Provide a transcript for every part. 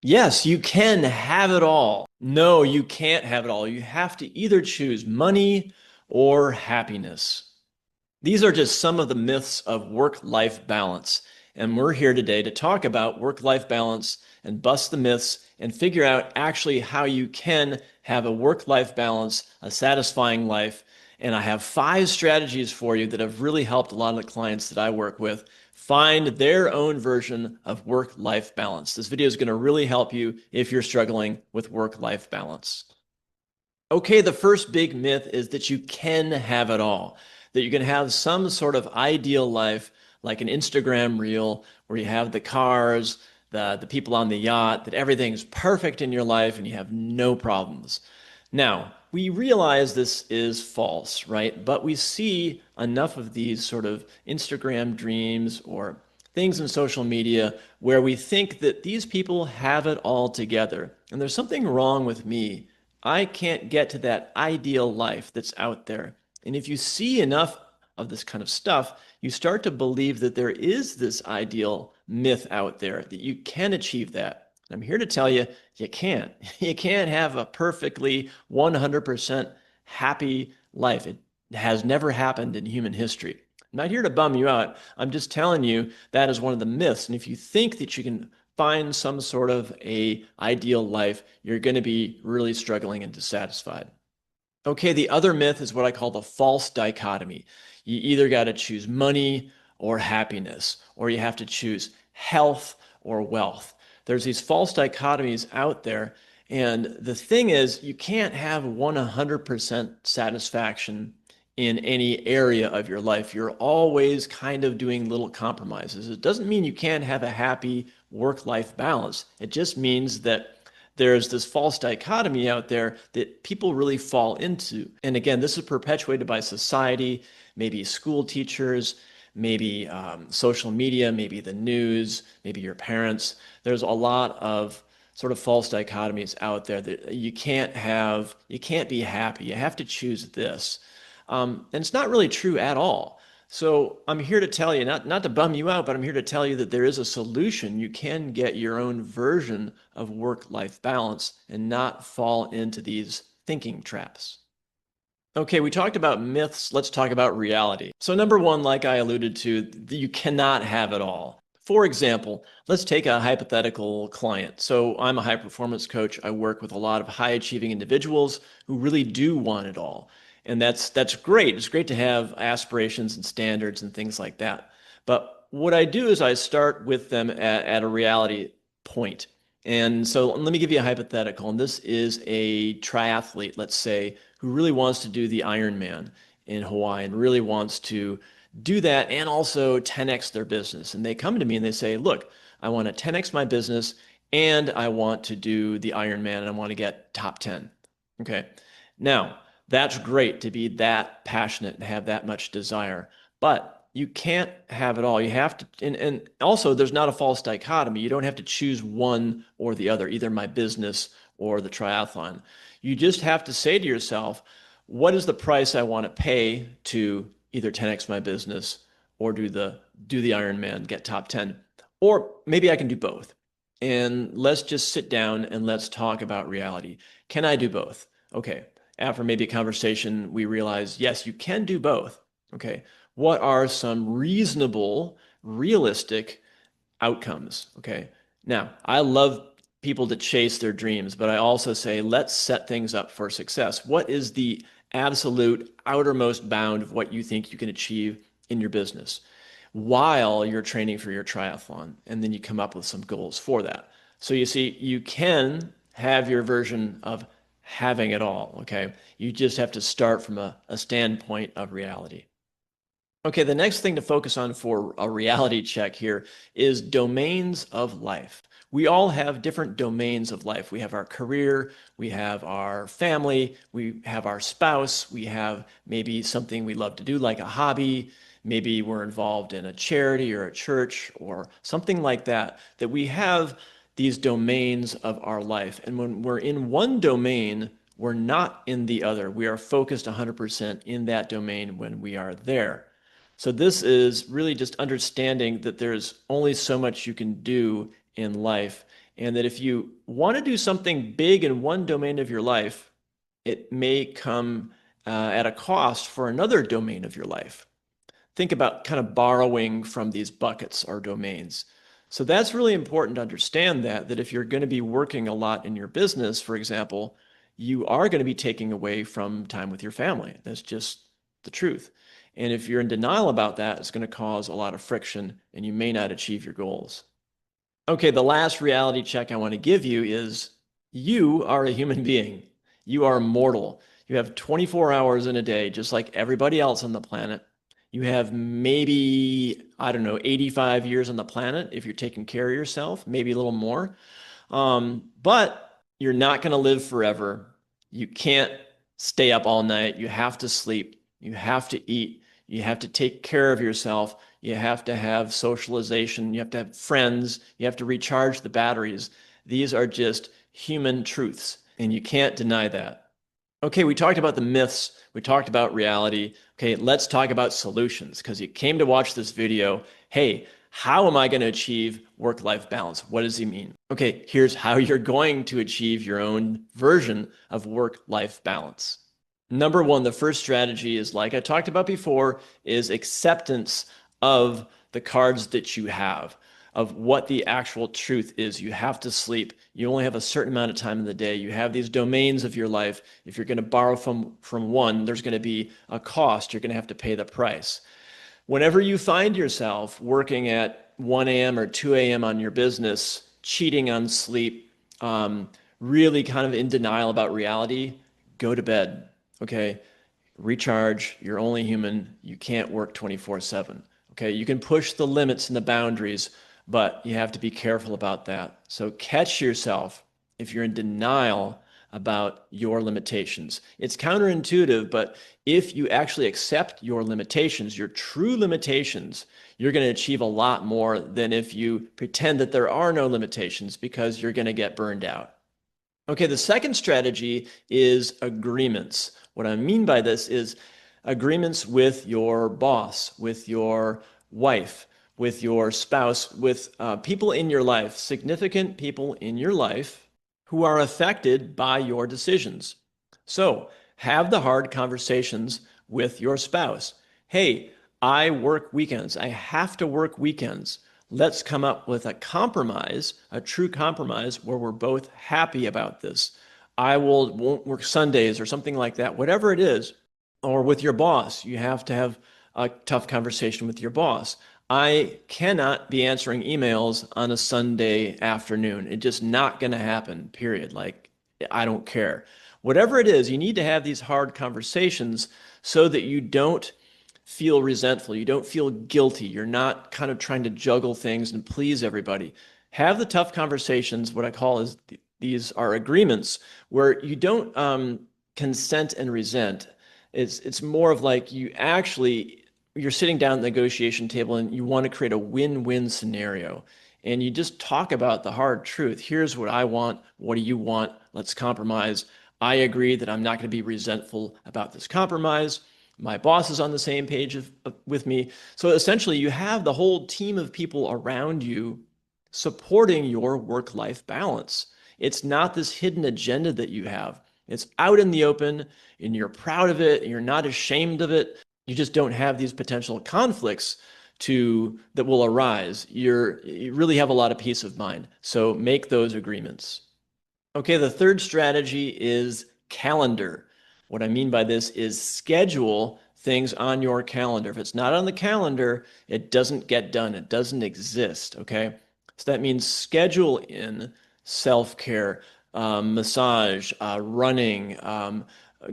Yes, you can have it all. No, you can't have it all. You have to either choose money or happiness. These are just some of the myths of work-life balance. And we're here today to talk about work-life balance and bust the myths and figure out actually how you can have a work-life balance, a satisfying life. And I have 5 strategies for you that have really helped a lot of the clients that I work with find their own version of work-life balance. This video is going to really help you if you're struggling with work-life balance. Okay, the first big myth is that you can have it all, that you can have some sort of ideal life like an Instagram reel where you have the cars, the people on the yacht, that everything's perfect in your life and you have no problems. Now, we realize this is false, right? But we see enough of these sort of Instagram dreams or things in social media where we think that these people have it all together. And there's something wrong with me. I can't get to that ideal life that's out there. And if you see enough of this kind of stuff, you start to believe that there is this ideal myth out there, that you can achieve that. I'm here to tell you, you can't. You can't have a perfectly 100% happy life. It has never happened in human history. I'm not here to bum you out. I'm just telling you that is one of the myths. And if you think that you can find some sort of a ideal life, you're going to be really struggling and dissatisfied. Okay, the other myth is what I call the false dichotomy. You either got to choose money or happiness, or you have to choose health or wealth. There's these false dichotomies out there. And the thing is, you can't have 100% satisfaction in any area of your life. You're always kind of doing little compromises. It doesn't mean you can't have a happy work-life balance. It just means that there's this false dichotomy out there that people really fall into. And again, this is perpetuated by society, maybe school teachers, maybe social media, maybe the news, maybe your parents. There's a lot of sort of false dichotomies out there that you can't be happy. You have to choose this. And it's not really true at all. So I'm here to tell you, not to bum you out, but I'm here to tell you that there is a solution. You can get your own version of work-life balance and not fall into these thinking traps. Okay, we talked about myths. Let's talk about reality. So number one, like I alluded to, you cannot have it all. For example, let's take a hypothetical client. So I'm a high performance coach. I work with a lot of high achieving individuals who really do want it all. And that's great. It's great to have aspirations and standards and things like that. But what I do is I start with them at a reality point. And so let me give you a hypothetical. And this is a triathlete, let's say, who really wants to do the Ironman in Hawaii and really wants to do that and also 10x their business. And they come to me and they say, look, I want to 10x my business and I want to do the Ironman and I want to get top 10. Okay. Now, that's great to be that passionate and have that much desire, but you can't have it all. You have to, and also there's not a false dichotomy. You don't have to choose one or the other, either my business or the triathlon. You just have to say to yourself, what is the price I want to pay to either 10x my business or do the Ironman, get top 10? Or maybe I can do both. And let's just sit down and let's talk about reality. Can I do both? Okay. After maybe a conversation, we realize, yes, you can do both. Okay. What are some reasonable, realistic outcomes? Okay. Now, I love people to chase their dreams, but I also say, let's set things up for success. What is the absolute outermost bound of what you think you can achieve in your business while you're training for your triathlon? And then you come up with some goals for that. So you see, you can have your version of having it all, okay? You just have to start from a standpoint of reality. Okay, the next thing to focus on for a reality check here is domains of life. We all have different domains of life. We have our career, we have our family, we have our spouse, we have maybe something we love to do like a hobby, maybe we're involved in a charity or a church or something like that, that we have these domains of our life. And when we're in one domain, we're not in the other. We are focused 100% in that domain when we are there. So this is really just understanding that there's only so much you can do in life. And that if you want to do something big in one domain of your life, it may come at a cost for another domain of your life. Think about kind of borrowing from these buckets or domains. So that's really important to understand that if you're going to be working a lot in your business, for example, you are going to be taking away from time with your family. That's just the truth. And if you're in denial about that, it's going to cause a lot of friction and you may not achieve your goals. Okay, the last reality check I want to give you is you are a human being. You are mortal. You have 24 hours in a day, just like everybody else on the planet. You have maybe, I don't know, 85 years on the planet if you're taking care of yourself, maybe a little more. But you're not going to live forever. You can't stay up all night. You have to sleep. You have to eat. You have to take care of yourself. You have to have socialization. You have to have friends. You have to recharge the batteries. These are just human truths, and you can't deny that. Okay, we talked about the myths. We talked about reality. Okay, let's talk about solutions because you came to watch this video. Hey, how am I going to achieve work-life balance? What does he mean? Okay, here's how you're going to achieve your own version of work-life balance. Number one, the first strategy is, like I talked about before, is acceptance of the cards that you have, of what the actual truth is. You have to sleep. You only have a certain amount of time in the day. You have these domains of your life. If you're going to borrow from one, there's going to be a cost. You're going to have to pay the price. Whenever you find yourself working at 1 a.m. or 2 a.m. on your business, cheating on sleep, really kind of in denial about reality, go to bed. Okay, recharge. You're only human. You can't work 24/7. Okay, you can push the limits and the boundaries, but you have to be careful about that. So catch yourself if you're in denial about your limitations. It's counterintuitive, but if you actually accept your limitations, your true limitations, you're going to achieve a lot more than if you pretend that there are no limitations, because you're going to get burned out. Okay, the second strategy is agreements. What I mean by this is agreements with your boss, with your wife, with your spouse, with people in your life, significant people in your life who are affected by your decisions. So have the hard conversations with your spouse. Hey, I work weekends. I have to work weekends. Let's come up with a compromise, a true compromise where we're both happy about this. I won't work Sundays or something like that, whatever it is. Or with your boss, you have to have a tough conversation with your boss. I cannot be answering emails on a Sunday afternoon. It's just not going to happen, period. Like, I don't care. Whatever it is, you need to have these hard conversations so that you don't feel resentful. You don't feel guilty. You're not kind of trying to juggle things and please everybody. Have the tough conversations. What I call is these are agreements where you don't consent and resent. It's more of like you're sitting down at the negotiation table and you want to create a win-win scenario. And you just talk about the hard truth. Here's what I want. What do you want? Let's compromise. I agree that I'm not going to be resentful about this compromise. My boss is on the same page with me. So essentially, you have the whole team of people around you supporting your work-life balance. It's not this hidden agenda that you have. It's out in the open, and you're proud of it, and you're not ashamed of it. You just don't have these potential conflicts that will arise. You really have a lot of peace of mind. So make those agreements. Okay, the third strategy is calendar. What I mean by this is schedule things on your calendar. If it's not on the calendar, it doesn't get done. It doesn't exist, okay? So that means schedule in self-care, massage, running,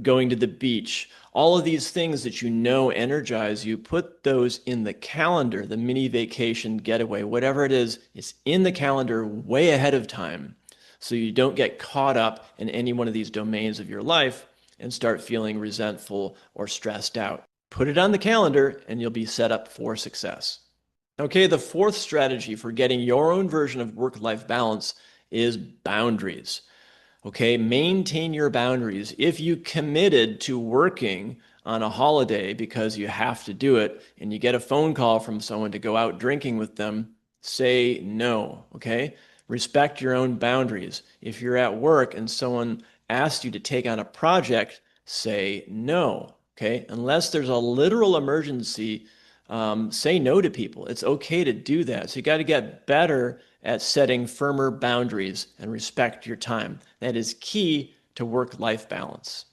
going to the beach, all of these things that you know energize you. Put those in the calendar, the mini vacation getaway, whatever it is, it's in the calendar way ahead of time, so you don't get caught up in any one of these domains of your life and start feeling resentful or stressed out. Put it on the calendar and you'll be set up for success. Okay, the fourth strategy for getting your own version of work-life balance is boundaries. Okay, maintain your boundaries. If you committed to working on a holiday because you have to do it and you get a phone call from someone to go out drinking with them, say no, okay? Respect your own boundaries. If you're at work and someone asks you to take on a project, say no. Okay, unless there's a literal emergency, say no to people. It's okay to do that. So you got to get better at setting firmer boundaries and respect your time. That is key to work-life balance.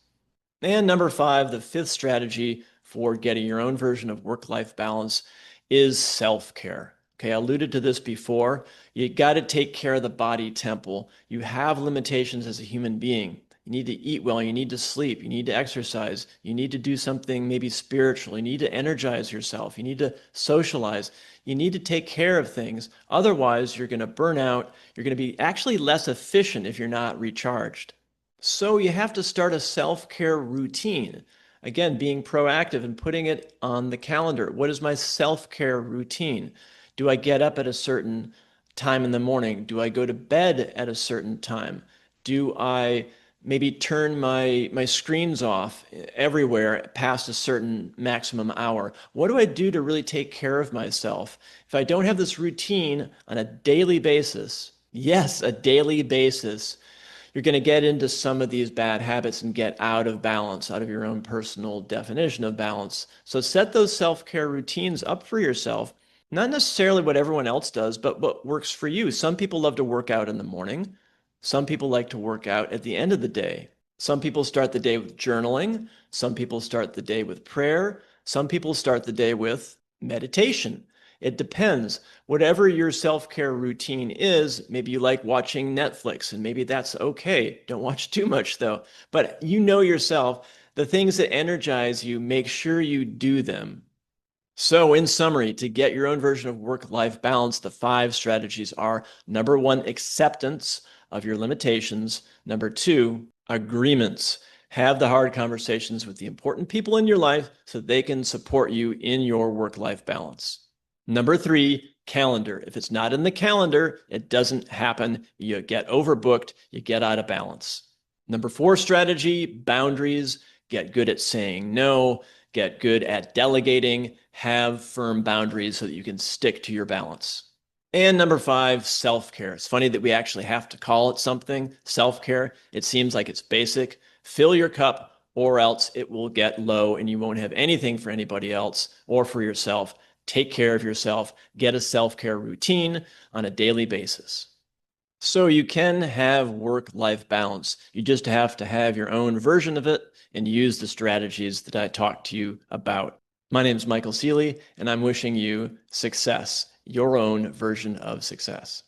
And number 5, the fifth strategy for getting your own version of work-life balance is self-care. Okay, I alluded to this before. You got to take care of the body temple. You have limitations as a human being. You need to eat well, you need to sleep, you need to exercise, you need to do something maybe spiritual, you need to energize yourself, you need to socialize, you need to take care of things. Otherwise, you're going to burn out. You're going to be actually less efficient if you're not recharged. So you have to start a self-care routine. Again, being proactive and putting it on the calendar. What is my self-care routine? Do I get up at a certain time in the morning? Do I go to bed at a certain time? Do I maybe turn my screens off everywhere past a certain maximum hour? What do I do to really take care of myself? If I don't have this routine on a daily basis, yes, a daily basis, you're going to get into some of these bad habits and get out of balance, out of your own personal definition of balance. So set those self-care routines up for yourself. Not necessarily what everyone else does, but what works for you. Some people love to work out in the morning. Some people like to work out at the end of the day. Some people start the day with journaling. Some people start the day with prayer. Some people start the day with meditation. It depends. Whatever your self-care routine is, maybe you like watching Netflix, and maybe that's okay. Don't watch too much though. But you know yourself, the things that energize you, make sure you do them. So in summary, to get your own version of work-life balance, the 5 strategies are: number 1, acceptance of your limitations. Number 2, agreements. Have the hard conversations with the important people in your life so they can support you in your work-life balance. Number 3, calendar. If it's not in the calendar, it doesn't happen. You get overbooked, you get out of balance. Number 4 strategy, boundaries. Get good at saying no, get good at delegating, have firm boundaries so that you can stick to your balance. And number 5, self-care. It's funny that we actually have to call it something, self-care. It seems like it's basic. Fill your cup or else it will get low and you won't have anything for anybody else or for yourself. Take care of yourself. Get a self-care routine on a daily basis. So you can have work-life balance. You just have to have your own version of it and use the strategies that I talked to you about. My name is Michael Ceely, and I'm wishing you success, your own version of success.